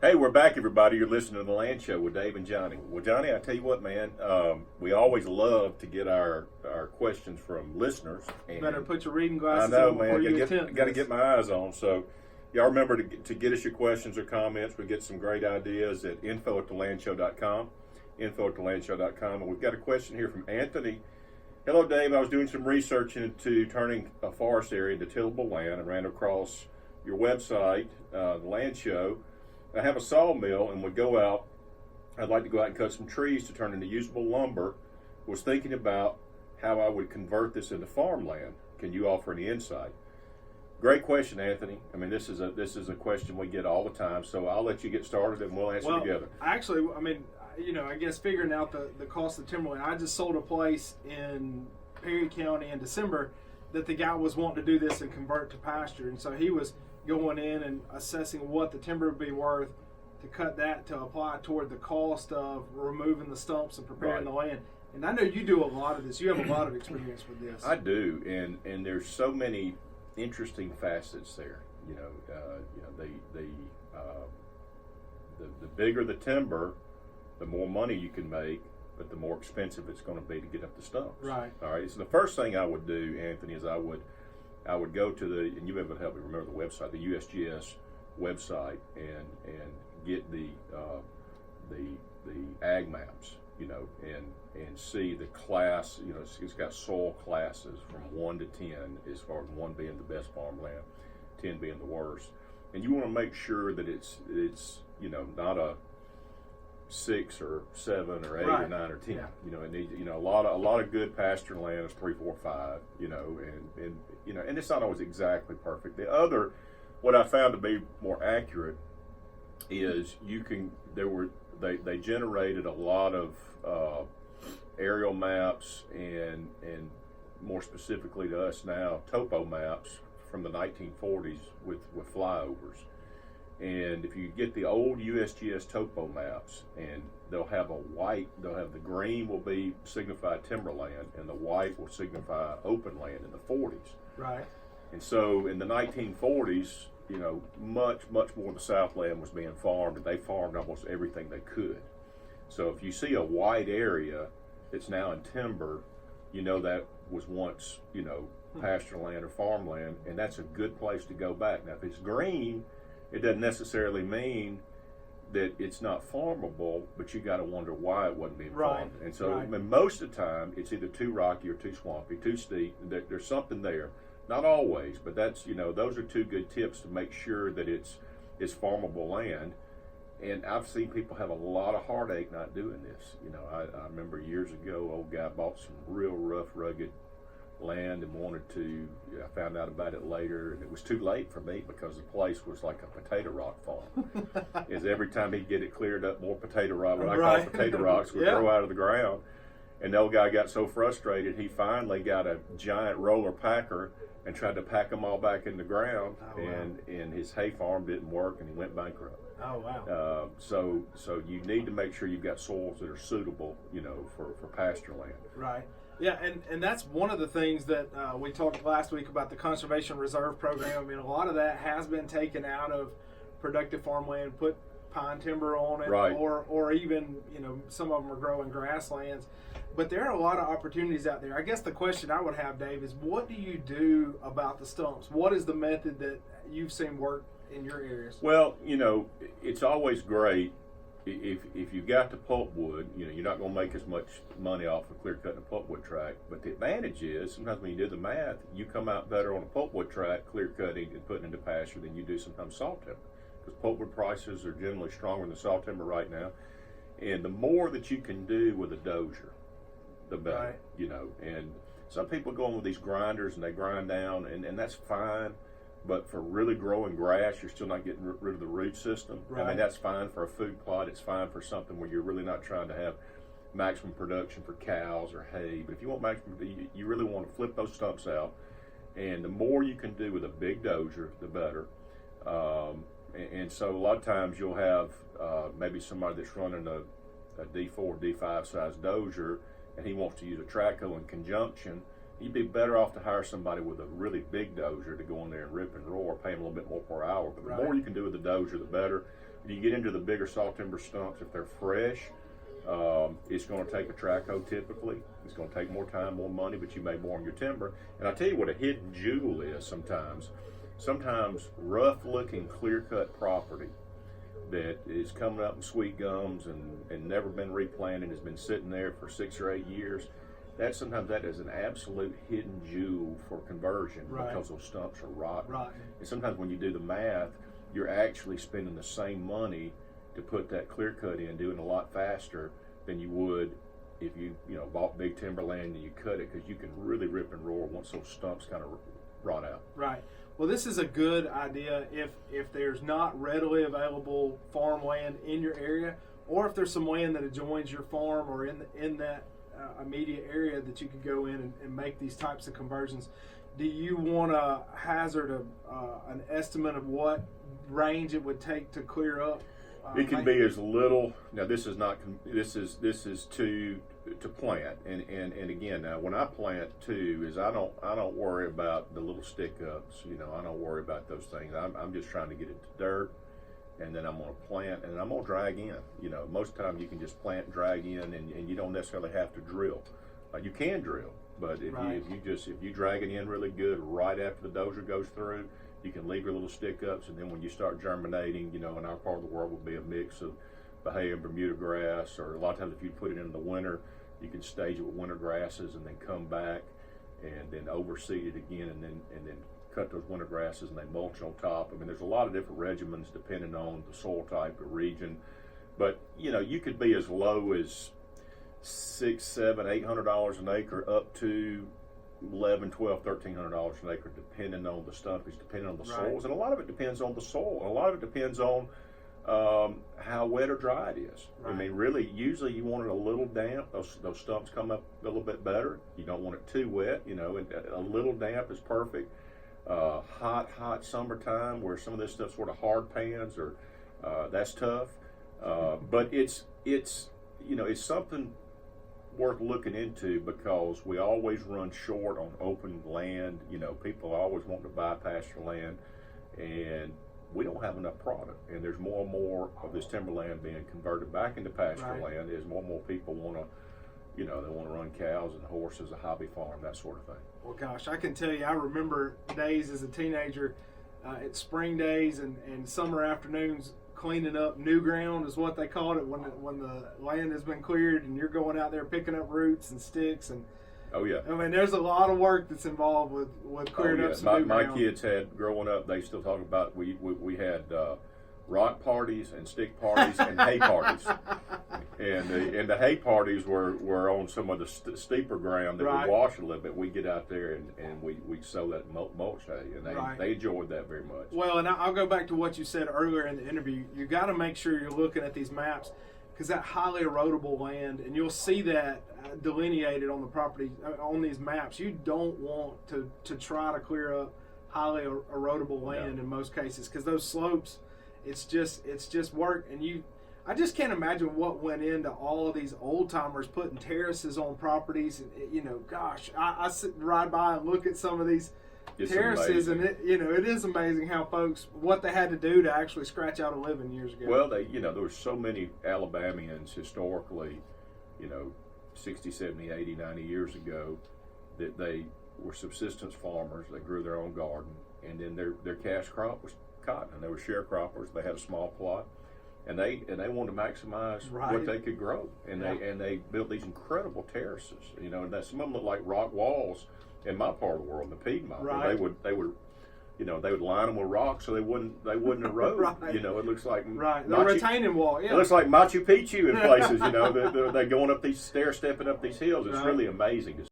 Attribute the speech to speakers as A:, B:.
A: Hey, we're back, everybody. You're listening to The Land Show with Dave and Johnny. Well, Johnny, I tell you what, man, we always love to get our questions from listeners.
B: And better put your reading
A: I
B: glasses
A: know,
B: on
A: man.
B: before you attempt
A: Got to get my eyes on. So, y'all remember to get us your questions or comments. We get some great ideas at info@thelandshow.com, info@thelandshow.com. And we've got a question here from Anthony. Hello, Dave. I was doing some research into turning a forest area into tillable land and ran across your website, The Land Show. I have a sawmill and would go out. I'd like to go out and cut some trees to turn into usable lumber. Was thinking about how I would convert this into farmland. Can you offer any insight? Great question, Anthony. I mean, this is a question we get all the time. So I'll let you get started and we'll answer together.
B: Actually, I mean, I guess figuring out the cost of timberland. I just sold a place in Perry County in December that the guy was wanting to do this and convert to pasture, and so he was going in and assessing what the timber would be worth to cut that to apply toward the cost of removing the stumps and preparing the land. And I know you do a lot of this. You have a lot of experience with this.
A: I do, and there's so many interesting facets there. The bigger the timber, the more money you can make, but the more expensive it's going to be to get up the stumps.
B: Right.
A: All right. So the first thing I would do, Anthony, is I would go to and you haven't helped me remember the website, the USGS website, and get the ag maps, and see the class. It's got soil classes from 1 to 10, as far as 1 being the best farmland, 10 being the worst, and you want to make sure that it's not a 6 or 7 or 8 or 9 or 10.
B: Yeah.
A: It needs, a lot of good pasture land is 3, 4, 5. And it's not always exactly perfect. The other, what I found to be more accurate, is they generated a lot of aerial maps and more specifically to us now, topo maps from the 1940s with flyovers. And if you get the old USGS topo maps, and they'll have the green will be signify timberland, and the white will signify open land in the 40s.
B: Right.
A: And so in the 1940s, much more of the Southland was being farmed, and they farmed almost everything they could. So if you see a white area that's now in timber, that was once, pasture land or farmland, and that's a good place to go back. Now, if it's green, it doesn't necessarily mean that it's not farmable, but you got to wonder why it wasn't being farmed. And so most of the time, it's either too rocky or too swampy, too steep. There's something there. Not always, but that's, those are two good tips to make sure that it's farmable land. And I've seen people have a lot of heartache not doing this. I remember years ago, old guy bought some real rough, rugged land and wanted to. I found out about it later, and it was too late for me because the place was like a potato rock farm. Is every time he'd get it cleared up, more potato rock, what I call potato rocks, would grow out of the ground. And the old guy got so frustrated, he finally got a giant roller packer and tried to pack them all back in the ground. And his hay farm didn't work, and he went bankrupt.
B: Oh wow!
A: So you need to make sure you've got soils that are suitable, for pasture land.
B: Right. Yeah, and that's one of the things that we talked last week about the Conservation Reserve Program. I mean, a lot of that has been taken out of productive farmland, put pine timber on it, or even, some of them are growing grasslands. But there are a lot of opportunities out there. I guess the question I would have, Dave, is what do you do about the stumps? What is the method that you've seen work in your areas?
A: Well, it's always great if you've got the pulpwood. You're not going to make as much money off of clear cutting a pulpwood tract. But the advantage is sometimes when you do the math, you come out better on a pulpwood tract, clear cutting and putting into pasture than you do sometimes saw timber. Because pulpwood prices are generally stronger than saw timber right now. And the more that you can do with a dozier, the better. And some people go in with these grinders and they grind down, and that's fine. But for really growing grass, you're still not getting rid of the root system. I mean, that's fine for a food plot. It's fine for something where you're really not trying to have maximum production for cows or hay. But if you want maximum, you really want to flip those stumps out. And the more you can do with a big dozier, the better. And so a lot of times you'll have maybe somebody that's running a D4, D5 size dozier, and he wants to use a track hoe in conjunction. you'd be better off to hire somebody with a really big dozer to go in there and rip and roll, pay them a little bit more per hour. But the more you can do with the dozer, the better. When you get into the bigger saw timber stumps, if they're fresh, it's going to take a track hoe typically. It's going to take more time, more money, but you make more on your timber. And I tell you what a hidden jewel is sometimes. Sometimes rough-looking, clear-cut property that is coming up in sweet gums and never been replanted, has been sitting there for 6 or 8 years, sometimes that is an absolute hidden jewel for conversion because those stumps are rotten. And sometimes when you do the math, you're actually spending the same money to put that clear cut in, doing a lot faster than you would if you bought big timberland and you cut it, because you can really rip and roar once those stumps kind of rot out. Right.
B: Well, this is a good idea if there's not readily available farmland in your area, or if there's some land that adjoins your farm or in that immediate area that you could go in and make these types of conversions. Do you want to hazard an estimate of what range it would take to clear up?
A: It can be as little. Now this is not. This is to plant. And again, now when I plant too, is I don't worry about the little stick ups. I don't worry about those things. I'm just trying to get it to dirt, and then I'm going to plant, and I'm going to drag in. Most of the time you can just plant and drag in, and you don't necessarily have to drill. You can drill, but if you drag it in really good right after the dozer goes through, you can leave your little stick ups, and then when you start germinating, in our part of the world will be a mix of Bahia and Bermuda grass, or a lot of times if you put it in the winter, you can stage it with winter grasses and then come back and then overseed it again, and then cut those winter grasses and they mulch on top. I mean, there's a lot of different regimens depending on the soil type, the region, but you could be as low as $600, $700, $800 an acre up to $1,100, $1,200, $1,300 an acre, depending on the stumpage, depending on the soils, and a lot of it depends on the soil. A lot of it depends on how wet or dry it is. I mean, really, usually you want it a little damp. Those stumps come up a little bit better. You don't want it too wet. And a little damp is perfect. Hot summertime where some of this stuff sort of hard pans, or that's tough. But it's something worth looking into, because we always run short on open land. People always want to buy pasture land, and we don't have enough product. And there's more and more of this timberland being converted back into pasture land as more and more people want to, they want to run cows and horses, a hobby farm, that sort of thing.
B: Well, gosh, I can tell you, I remember days as a teenager, at spring days and summer afternoons, cleaning up new ground is what they called it, when the land has been cleared and you're going out there picking up roots and sticks. And
A: oh yeah,
B: I mean, there's a lot of work that's involved with clearing up some new ground.
A: My kids had, growing up, they still talk about, we had rock parties and stick parties and hay parties. And the hay parties were on some of the steeper ground that would wash a little bit. We get out there and we sow that mulch hay, and they enjoyed that very much.
B: Well, and I'll go back to what you said earlier in the interview. You got to make sure you're looking at these maps, because that highly erodible land, and you'll see that delineated on the property on these maps. You don't want to try to clear up highly erodible land in most cases, because those slopes, it's just work. And I just can't imagine what went into all of these old timers putting terraces on properties. Gosh, I ride by and look at some of these terraces, and it is amazing how what they had to do to actually scratch out a living years ago.
A: Well, there were so many Alabamians historically, 60, 70, 80, 90 years ago, that they were subsistence farmers. They grew their own garden, and then their cash crop was cotton, and they were sharecroppers. They had a small plot, and they wanted to maximize what they could grow, and they built these incredible terraces. And that some of them look like rock walls in my part of the world, the Piedmont. They would line them with rocks so they wouldn't erode. It looks like
B: the retaining wall. Yeah,
A: it looks like Machu Picchu in places. They're going up these stepping up these hills. It's really amazing to